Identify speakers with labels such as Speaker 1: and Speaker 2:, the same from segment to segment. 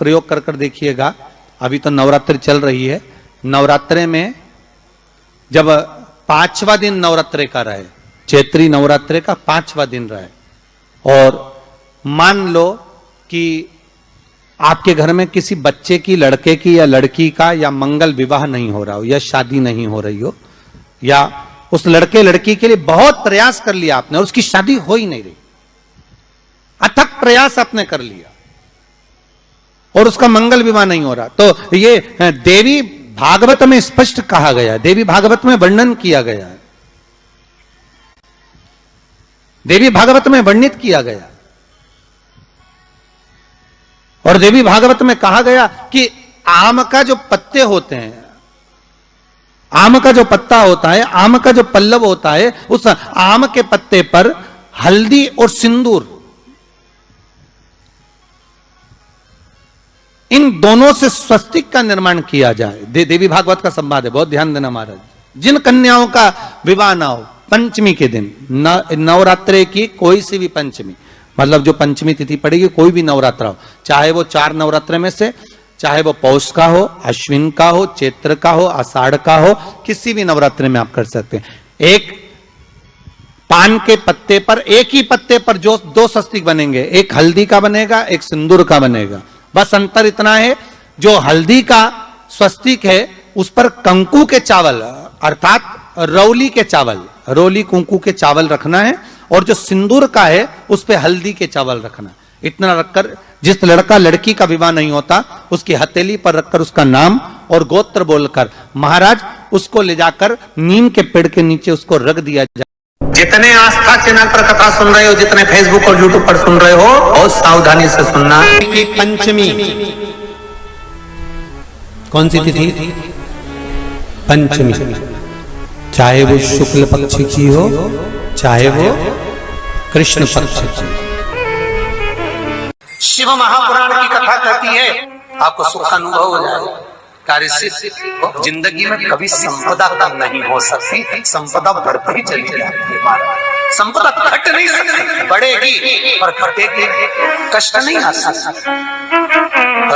Speaker 1: प्रयोग कर कर देखिएगा। अभी तो नवरात्रि चल रही है, नवरात्रे में जब 5वां दिन नवरात्रे का रहे, चैत्री नवरात्रे का 5वां दिन रहे, और मान लो कि आपके घर में किसी बच्चे की, लड़के की या लड़की का या मंगल विवाह नहीं हो रहा हो, या शादी नहीं हो रही हो, या उस लड़के लड़की के लिए बहुत प्रयास कर लिया आपने और उसकी शादी हो ही नहीं रही, अथक प्रयास आपने कर लिया और उसका मंगल विवाह नहीं हो रहा, तो ये देवी भागवत में स्पष्ट कहा गया, देवी भागवत में वर्णन किया गया है, देवी भागवत में वर्णित किया गया। और देवी भागवत में कहा गया कि आम का जो पत्ते होते हैं, आम का जो पत्ता होता है, आम का जो पल्लव होता है, उस आम के पत्ते पर हल्दी और सिंदूर, इन दोनों से स्वस्तिक का निर्माण किया जाए। देवी भागवत का संवाद है, बहुत ध्यान देना महाराज। जिन कन्याओं का विवाह ना हो पंचमी के दिन, नवरात्रे की कोई सी भी पंचमी, मतलब जो पंचमी तिथि पड़ेगी, कोई भी नवरात्रा हो, चाहे वो 4 नवरात्रे में से, चाहे वो पौष का हो, अश्विन का हो, चैत्र का हो, आषाढ़ का हो, किसी भी नवरात्रे में आप कर सकते हैं। एक पान के पत्ते पर, एक ही पत्ते पर जो 2 स्वस्तिक बनेंगे, एक हल्दी का बनेगा, एक सिंदूर का बनेगा। बस अंतर इतना है, जो हल्दी का स्वस्तिक है उस पर कंकु के चावल, अर्थात रौली के चावल, रोली कुंकू के चावल रखना है, और जो सिंदूर का है उस पे हल्दी के चावल रखना। इतना रखकर जिस लड़का लड़की का विवाह नहीं होता उसकी हथेली पर रखकर उसका नाम और गोत्र बोलकर महाराज उसको ले जाकर नीम के पेड़ के नीचे उसको रख दिया जाए। जितने आस्था चैनल पर कथा सुन रहे हो, जितने फेसबुक और यूट्यूब पर सुन रहे हो, बहुत सावधानी से सुनना कि पंचमी कौन सी तिथि? पंचमी, चाहे वो शुक्ल पक्ष की हो, चाहे वो कृष्ण पक्ष की। शिव महापुराण की कथा कहती है आपको सुख का अनुभव हो जाए। कार्य सिद्ध जिंदगी में कभी संपदा कम नहीं हो सकती, संपदा बढ़ती चली जाती है। संपदा घट नहीं सकती, बढ़ेगी और घटेगी, कष्ट नहीं आ सकता,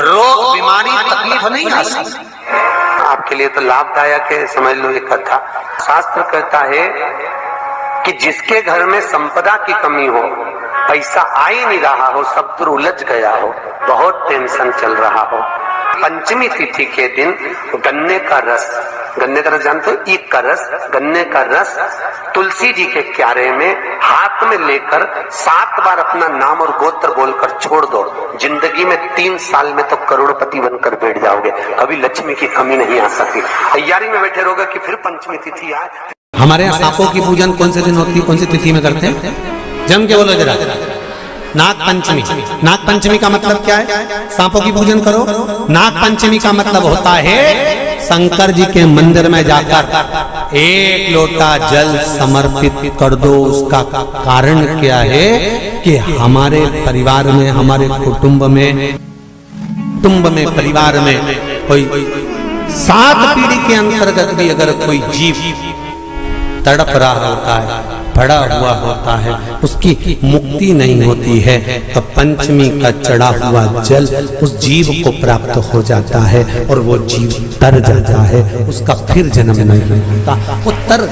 Speaker 1: रोग बीमारी तकलीफ नहीं आ सकती। आपके लिए तो लाभदायक है, समझ लो ये कथा। शास्त्र कहता है कि जिसके घर में संपदा की कमी हो, पैसा आ ही नहीं रहा हो, सब दूर उलझ गया हो, बहुत टेंशन चल रहा हो, पंचमी तिथि के दिन गन्ने का रस, गन्ने का रस जानते हो, ईख का रस, गन्ने का रस तुलसी जी के क्यारे में हाथ में लेकर 7 बार अपना नाम और गोत्र बोलकर छोड़ दो, जिंदगी में 3 साल में तो करोड़पति बनकर बैठ जाओगे, कभी लक्ष्मी की कमी नहीं आ सकती। तैयारी में बैठे रहोगे कि फिर पंचमी तिथि आए। हमारे यहाँ सांपों की पूजन कौन से दिन होती है, कौन सी तिथि में करते हैं? जम के बोलो जरा। नाग पंचमी। नाग पंचमी का मतलब क्या है? सांपों की पूजन करो। नाग पंचमी का मतलब होता है शंकर जी के मंदिर में जाकर 1 लोटा जल समर्पित कर दो। उसका कारण क्या है कि हमारे परिवार में, हमारे कुटुंब में, परिवार में कोई 7 पीढ़ी के अंतर्गत भी अगर कोई जीव तड़प रहा होता है, पड़ा हुआ होता है, उसकी मुक्ति नहीं होती है, तो पंचमी का चढ़ा हुआ जल उस जीव को प्राप्त हो जाता है और वो जीव तर जाता है, उसका फिर जन्म नहीं होता। वो तर